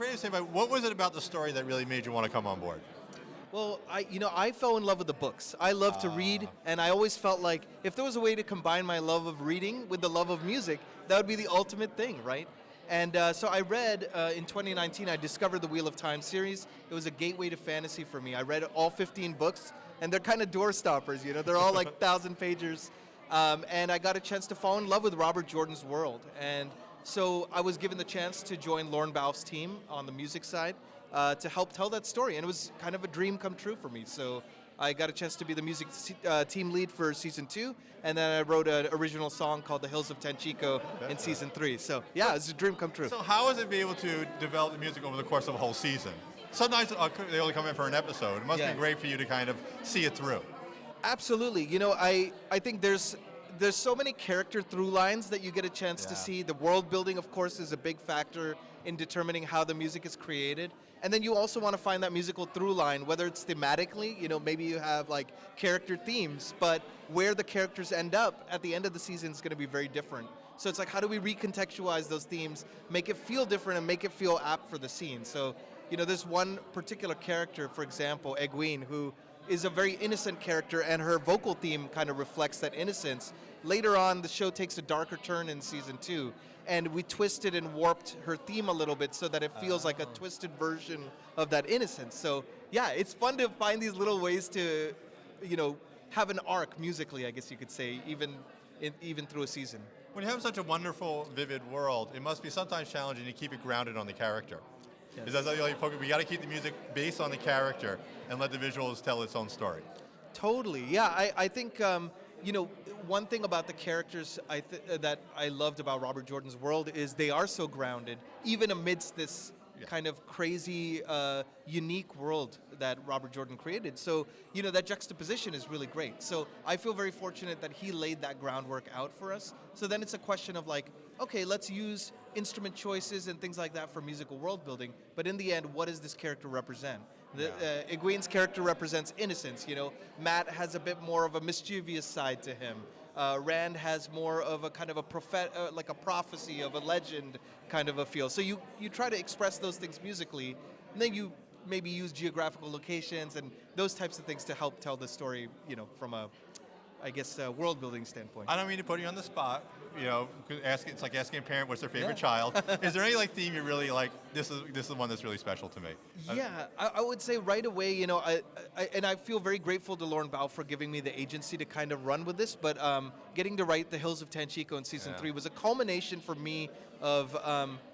great to say, but what was it about the story that really made you want to come on board? Well, I fell in love with the books. I love to read, and I always felt like if there was a way to combine my love of reading with the love of music, that would be the ultimate thing, right? And so I read in 2019. I discovered the Wheel of Time series. It was a gateway to fantasy for me. I read all 15 books, and they're kind of door stoppers. They're all like 1,000 pages, and I got a chance to fall in love with Robert Jordan's world. And so I was given the chance to join Lorne Balfe's team on the music side to help tell that story, and it was kind of a dream come true for me. So I got a chance to be the music team lead for season 2, and then I wrote an original song called "The Hills of Tanchico" in season 3. So yeah, it's a dream come true. So how is it be able to develop the music over the course of a whole season? Sometimes they only come in for an episode. It must be great for you to kind of see it through. Absolutely. I think there's so many character through lines that you get a chance to see. The world building, of course, is a big factor in determining how the music is created. And then you also want to find that musical through line, whether it's thematically, maybe you have like character themes, but where the characters end up at the end of the season is going to be very different. So it's like, how do we recontextualize those themes, make it feel different and make it feel apt for the scene? So, there's one particular character, for example, Egwene, who is a very innocent character, and her vocal theme kind of reflects that innocence. Later on, the show takes a darker turn in season 2, and we twisted and warped her theme a little bit so that it feels like a twisted version of that innocence. So yeah, it's fun to find these little ways to, have an arc musically, I guess you could say, even through a season. When you have such a wonderful, vivid world, it must be sometimes challenging to keep it grounded on the character. Yes. Is that something you focus? We got to keep the music based on the character and let the visuals tell its own story. Totally, yeah. I think one thing about the characters that I loved about Robert Jordan's world is they are so grounded, even amidst this kind of crazy, unique world that Robert Jordan created. So, that juxtaposition is really great. So I feel very fortunate that he laid that groundwork out for us. So then it's a question of like, okay, let's use instrument choices and things like that for musical world building. But in the end, what does this character represent? Egwene's character represents innocence. Matt has a bit more of a mischievous side to him. Rand has more of a kind of a like a prophecy of a legend kind of a feel. So you try to express those things musically, and then you maybe use geographical locations and those types of things to help tell the story, from a, I guess, world building standpoint. I don't mean to put you on the spot. It's like asking a parent what's their favorite child. Is there any theme you really like? This is the one that's really special to me. Yeah, I would say right away. I feel very grateful to Lorne Balfe for giving me the agency to kind of run with this. But getting to write The Hills of Tanchico in season 3 was a culmination for me of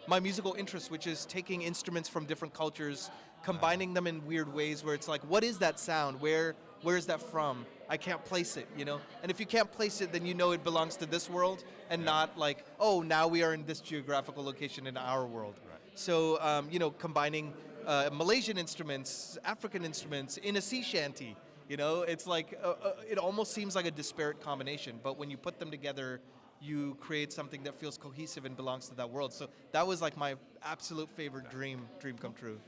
my musical interest, which is taking instruments from different cultures, combining them in weird ways where it's like, what is that sound? Where is that from? I can't place it, And if you can't place it, then it belongs to this world and not like, oh, now we are in this geographical location in our world. Right. So, combining Malaysian instruments, African instruments in a sea shanty, it's like, it almost seems like a disparate combination. But when you put them together, you create something that feels cohesive and belongs to that world. So that was like my absolute favorite dream come true.